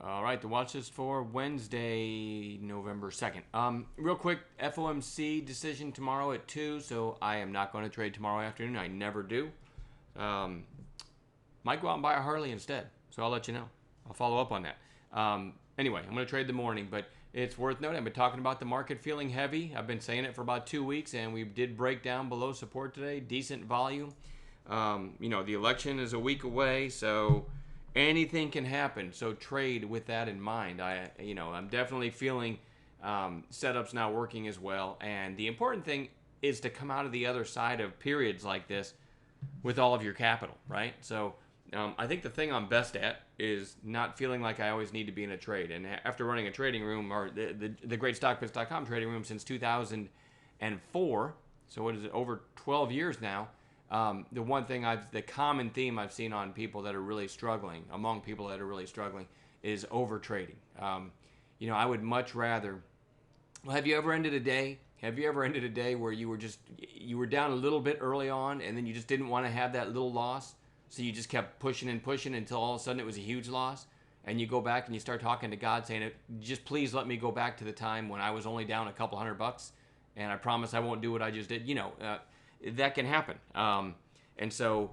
All right, the watch list for Wednesday, November 2nd. Real quick, FOMC decision tomorrow at 2, so I am not going to trade tomorrow afternoon. I never do. Um, Might go out and buy a Harley instead, so I'll let you know. I'll follow up on that. Anyway, I'm going to trade the morning, but it's worth noting. I've been talking about the market feeling heavy. I've been saying it for about 2 weeks, and we did break down below support today. Decent volume. The election is a week away, so anything can happen. So trade with that in mind. I'm definitely feeling setups now working as well. And the important thing is to come out of the other side of periods like this with all of your capital, right? So I think the thing I'm best at is not feeling like I always need to be in a trade. And after running a trading room, or the great StockBits.com trading room since 2004, so what is it, over 12 years now, the common theme I've seen on people that are really struggling, among people that are really struggling, is overtrading. I would much rather. Well, have you ever ended a day? Have you ever ended a day where you were down a little bit early on, and then you just didn't want to have that little loss, so you just kept pushing and pushing until all of a sudden it was a huge loss, and you go back and you start talking to God, saying, "Just please let me go back to the time when I was only down a couple $100, and I promise I won't do what I just did." That can happen. And so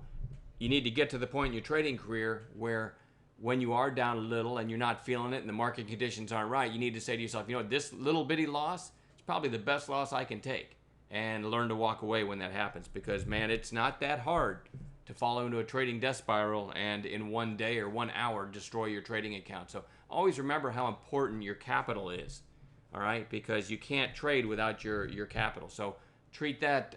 you need to get to the point in your trading career where when you are down a little and you're not feeling it and the market conditions aren't right, you need to say to yourself, this little bitty loss is probably the best loss I can take, and learn to walk away when that happens, because, man, it's not that hard to fall into a trading death spiral and in one day or 1 hour destroy your trading account. So always remember how important your capital is, all right, because you can't trade without your capital. So treat that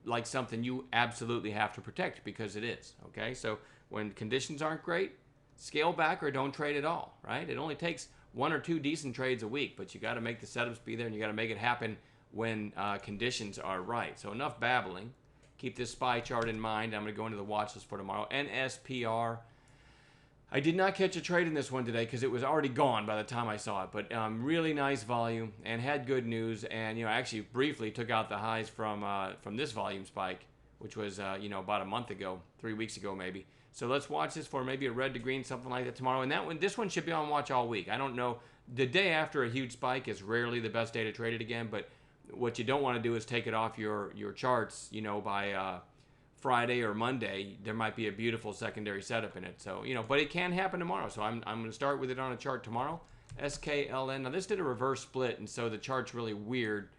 like something you absolutely have to protect, because it is, okay? So when conditions aren't great, scale back or don't trade at all, right? It only takes 1 or 2 decent trades a week, but you got to make the setups be there, and you got to make it happen when conditions are right. So enough babbling. Keep this SPY chart in mind. I'm going to go into the watch list for tomorrow. NSPR. I did not catch a trade in this one today because it was already gone by the time I saw it. But really nice volume and had good news. And I actually briefly took out the highs from this volume spike, which was about a month ago, 3 weeks ago maybe. So let's watch this for maybe a red to green, something like that tomorrow. And this one should be on watch all week. I don't know. The day after a huge spike is rarely the best day to trade it again. But what you don't want to do is take it off your charts, by Friday or Monday. There might be a beautiful secondary setup in it. So, but it can happen tomorrow. So I'm going to start with it on a chart tomorrow. SKLN. Now this did a reverse split, and so the chart's really weird.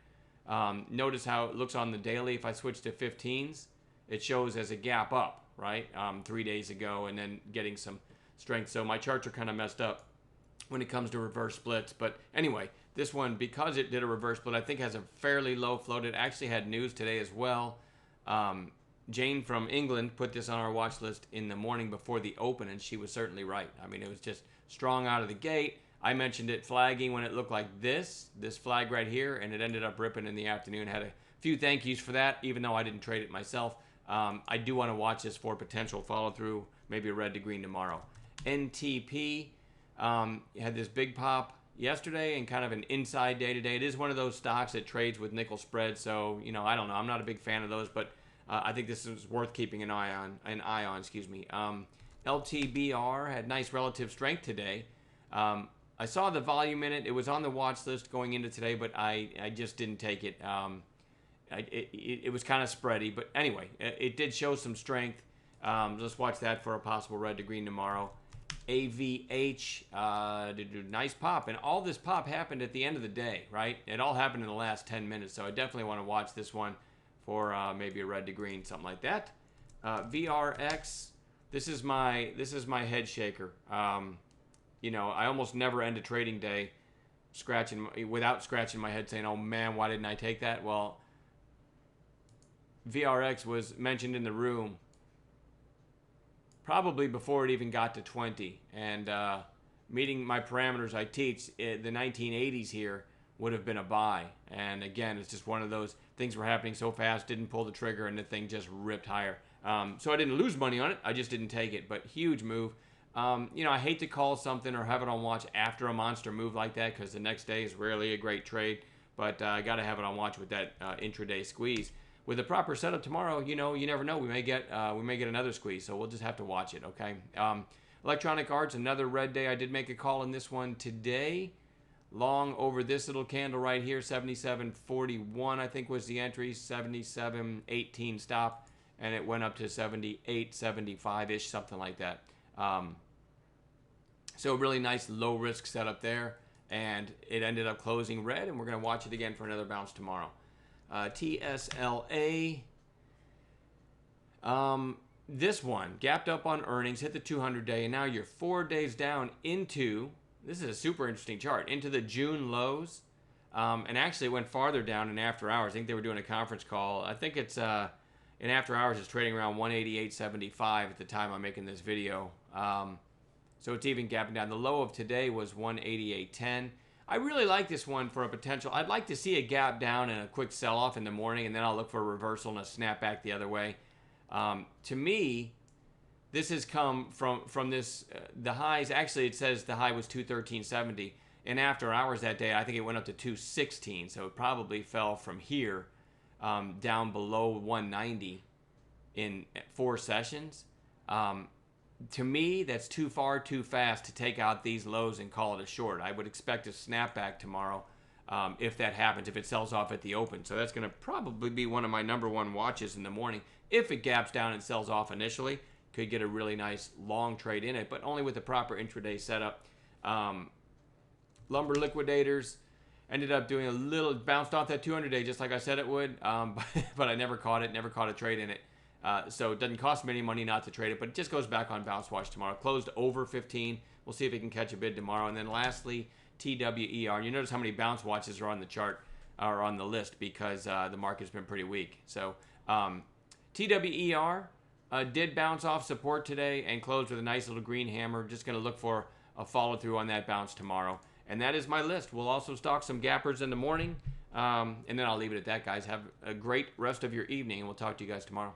Notice how it looks on the daily. If I switch to 15s, it shows as a gap up, right? 3 days ago, and then getting some strength. So my charts are kind of messed up when it comes to reverse splits. But anyway, this one, because it did a reverse split, I think has a fairly low float. It actually had news today as well. Jane from England put this on our watch list in the morning before the open, and she was certainly right. I mean, it was just strong out of the gate. I mentioned it flagging when it looked like this flag right here, and it ended up ripping in the afternoon. Had a few thank yous for that, even though I didn't trade it myself. I do want to watch this for potential follow-through, maybe a red to green tomorrow. NTP had this big pop yesterday and kind of an inside day today. It is one of those stocks that trades with nickel spread, so I don't know. I'm not a big fan of those, but I think this is worth keeping an eye on. LTBR had nice relative strength today. I saw the volume in it. It was on the watch list going into today, but I just didn't take it. It was kind of spready, but anyway, it did show some strength. Let's watch that for a possible red to green tomorrow. AVH did a nice pop, and all this pop happened at the end of the day, right? It all happened in the last 10 minutes, so I definitely want to watch this one for maybe a red to green, something like that. VRX, this is my head shaker. I almost never end a trading day without scratching my head saying, "Oh man, why didn't I take that?" Well, VRX was mentioned in the room probably before it even got to 20, and meeting my parameters I teach, the 1980s here would have been a buy. And again, it's just one of those things were happening so fast, didn't pull the trigger, and the thing just ripped higher. So I didn't lose money on it, I just didn't take it, but huge move. I hate to call something or have it on watch after a monster move like that, because the next day is rarely a great trade, but I got to have it on watch with that intraday squeeze. With the proper setup tomorrow, you never know. We may get another squeeze, so we'll just have to watch it, okay? Electronic Arts, another red day. I did make a call in this one today. Long over this little candle right here, 77.41 I think was the entry, 77.18 stop, and it went up to 78.75-ish, something like that. So really nice low risk setup there, and it ended up closing red, and we're going to watch it again for another bounce tomorrow. TSLA, this one gapped up on earnings, hit the 200-day, and now you're 4 days down into, this is a super interesting chart, into the June lows, and actually it went farther down in after hours. I think they were doing a conference call. I think it's in after hours it's trading around 188.75 at the time I'm making this video. So it's even gapping down. The low of today was 188.10. I really like this one for a potential. I'd like to see a gap down and a quick sell-off in the morning, and then I'll look for a reversal and a snapback the other way. To me, this has come from this, the highs, actually it says the high was 213.70. And after hours that day, I think it went up to 216, so it probably fell from here down below 190 in 4 sessions. To me, that's too far, too fast to take out these lows and call it a short. I would expect a snapback tomorrow if that happens, if it sells off at the open. So that's going to probably be one of my #1 watches in the morning. If it gaps down and sells off initially, could get a really nice long trade in it, but only with the proper intraday setup. Lumber liquidators ended up doing a little, bounced off that 200-day just like I said it would, but I never caught it, never caught a trade in it. So it doesn't cost me any money not to trade it, but it just goes back on bounce watch tomorrow. Closed over 15. We'll see if it can catch a bid tomorrow. And then lastly, TWER. You notice how many bounce watches are on the chart, or on the list, because the market's been pretty weak. So TWER did bounce off support today and closed with a nice little green hammer. Just going to look for a follow through on that bounce tomorrow. And that is my list. We'll also stock some gappers in the morning. And then I'll leave it at that, guys. Have a great rest of your evening, and we'll talk to you guys tomorrow.